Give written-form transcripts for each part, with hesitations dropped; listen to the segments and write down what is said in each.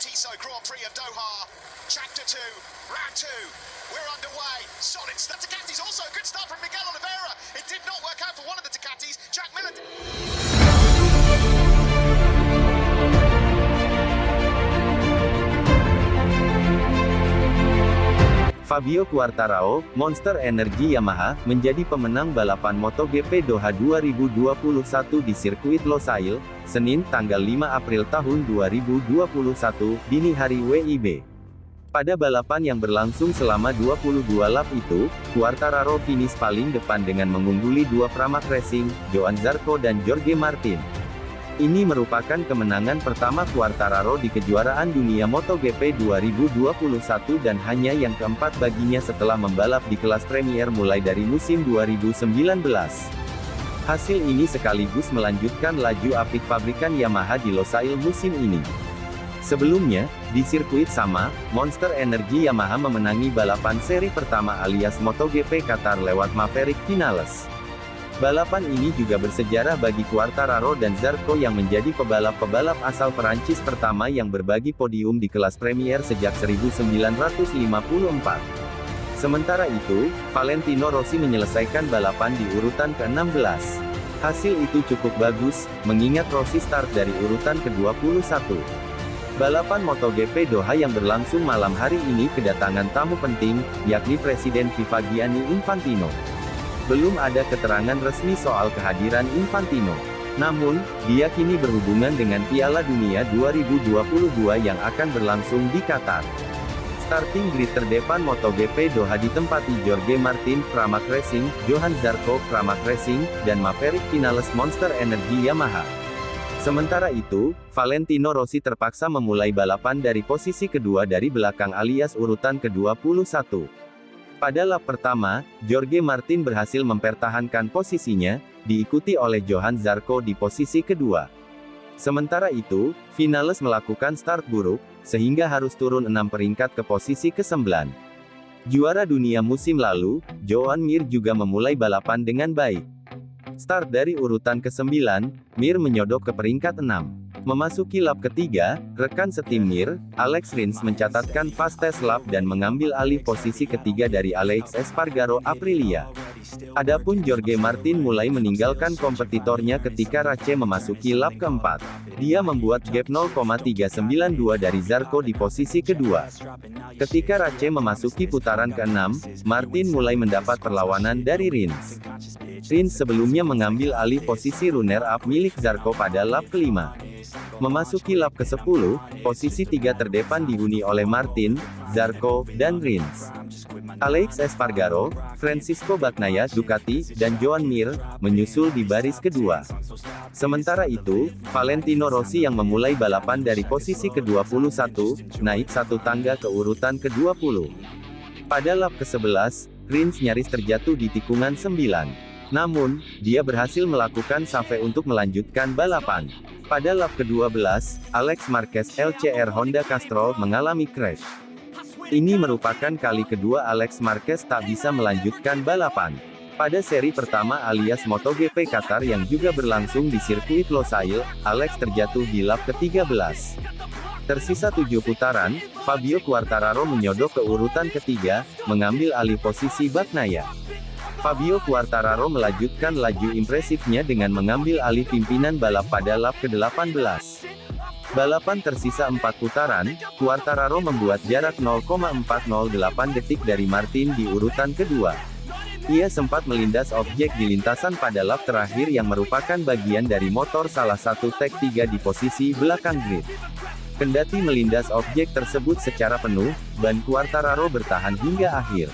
Tissot Grand Prix of Doha, Chapter 2, Round 2. We're underway. Solid start. Ducati's also a good start from Miguel Oliveira. It did not work out for one of the Ducatis. Jack Miller. Fabio Quartararo, Monster Energy Yamaha, menjadi pemenang balapan MotoGP Doha 2021 di sirkuit Losail, Senin, tanggal 5 April tahun 2021, dini hari WIB. Pada balapan yang berlangsung selama 22 lap itu, Quartararo finish paling depan dengan mengungguli dua Pramac Racing, Johan Zarco dan Jorge Martin. Ini merupakan kemenangan pertama Quartararo di kejuaraan dunia MotoGP 2021 dan hanya yang keempat baginya setelah membalap di kelas Premier mulai dari musim 2019. Hasil ini sekaligus melanjutkan laju apik pabrikan Yamaha di Losail musim ini. Sebelumnya, di sirkuit sama, Monster Energy Yamaha memenangi balapan seri pertama alias MotoGP Qatar lewat Maverick Vinales. Balapan ini juga bersejarah bagi Quartararo dan Zarco yang menjadi pebalap-pebalap asal Perancis pertama yang berbagi podium di kelas Premier sejak 1954. Sementara itu, Valentino Rossi menyelesaikan balapan di urutan ke-16. Hasil itu cukup bagus, mengingat Rossi start dari urutan ke-21. Balapan MotoGP Doha yang berlangsung malam hari ini kedatangan tamu penting, yakni Presiden FIFA Gianni Infantino. Belum ada keterangan resmi soal kehadiran Infantino. Namun, diyakini berhubungan dengan Piala Dunia 2022 yang akan berlangsung di Qatar. Starting grid terdepan MotoGP Doha ditempati Jorge Martin, Pramac Racing, Johan Zarco, Pramac Racing, dan Maverick Vinales Monster Energy Yamaha. Sementara itu, Valentino Rossi terpaksa memulai balapan dari posisi kedua dari belakang alias urutan ke-21. Pada lap pertama, Jorge Martin berhasil mempertahankan posisinya, diikuti oleh Johan Zarco di posisi kedua. Sementara itu, Vinales melakukan start buruk, sehingga harus turun 6 peringkat ke posisi ke-9. Juara dunia musim lalu, Joan Mir juga memulai balapan dengan baik. Start dari urutan ke-9, Mir menyodok ke peringkat 6. Memasuki lap ketiga, rekan setim Mir, Alex Rins mencatatkan fastest lap dan mengambil alih posisi ketiga dari Alex Espargaro Aprilia. Adapun Jorge Martin mulai meninggalkan kompetitornya ketika Race memasuki lap keempat. Dia membuat gap 0,392 dari Zarco di posisi kedua. Ketika Race memasuki putaran ke-6, Martin mulai mendapat perlawanan dari Rins. Rins sebelumnya mengambil alih posisi runner-up milik Zarco pada lap kelima. Memasuki lap ke-10, posisi 3 terdepan dihuni oleh Martin, Zarco, dan Rins. Alex Espargaro, Francisco Bagnaia Ducati, dan Joan Mir menyusul di baris kedua. Sementara itu, Valentino Rossi yang memulai balapan dari posisi ke-21, naik satu tangga ke urutan ke-20. Pada lap ke-11, Rins nyaris terjatuh di tikungan 9. Namun, dia berhasil melakukan save untuk melanjutkan balapan. Pada lap ke-12, Alex Marquez LCR Honda Castrol mengalami crash. Ini merupakan kali kedua Alex Marquez tak bisa melanjutkan balapan. Pada seri pertama alias MotoGP Qatar yang juga berlangsung di sirkuit Losail, Alex terjatuh di lap ke-13. Tersisa 7 putaran, Fabio Quartararo menyodok ke urutan ketiga, mengambil alih posisi Bagnaia. Fabio Quartararo melanjutkan laju impresifnya dengan mengambil alih pimpinan balap pada lap ke-18. Balapan tersisa 4 putaran, Quartararo membuat jarak 0,408 detik dari Martin di urutan kedua. Ia sempat melindas objek di lintasan pada lap terakhir yang merupakan bagian dari motor salah satu tag 3 di posisi belakang grid. Kendati melindas objek tersebut secara penuh, ban Quartararo bertahan hingga akhir.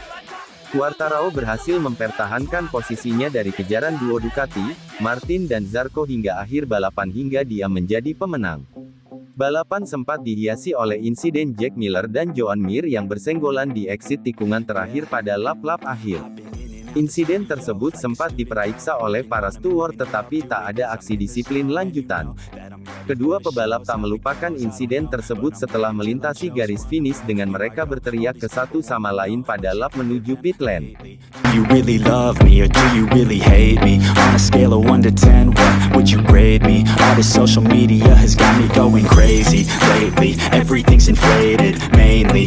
Quartararo berhasil mempertahankan posisinya dari kejaran duo Ducati, Martin dan Zarco hingga akhir balapan hingga dia menjadi pemenang. Balapan sempat dihiasi oleh insiden Jack Miller dan Joan Mir yang bersenggolan di exit tikungan terakhir pada lap-lap akhir. Insiden tersebut sempat diperiksa oleh para steward tetapi tak ada aksi disiplin lanjutan. Kedua pebalap tak melupakan insiden tersebut setelah melintasi garis finish dengan mereka berteriak ke satu sama lain pada lap menuju pit lane. Do you really love me or do you really hate me? On a scale of 1 to 10, what would you grade me? All this social media has got me going crazy lately. Everything's inflated, mainly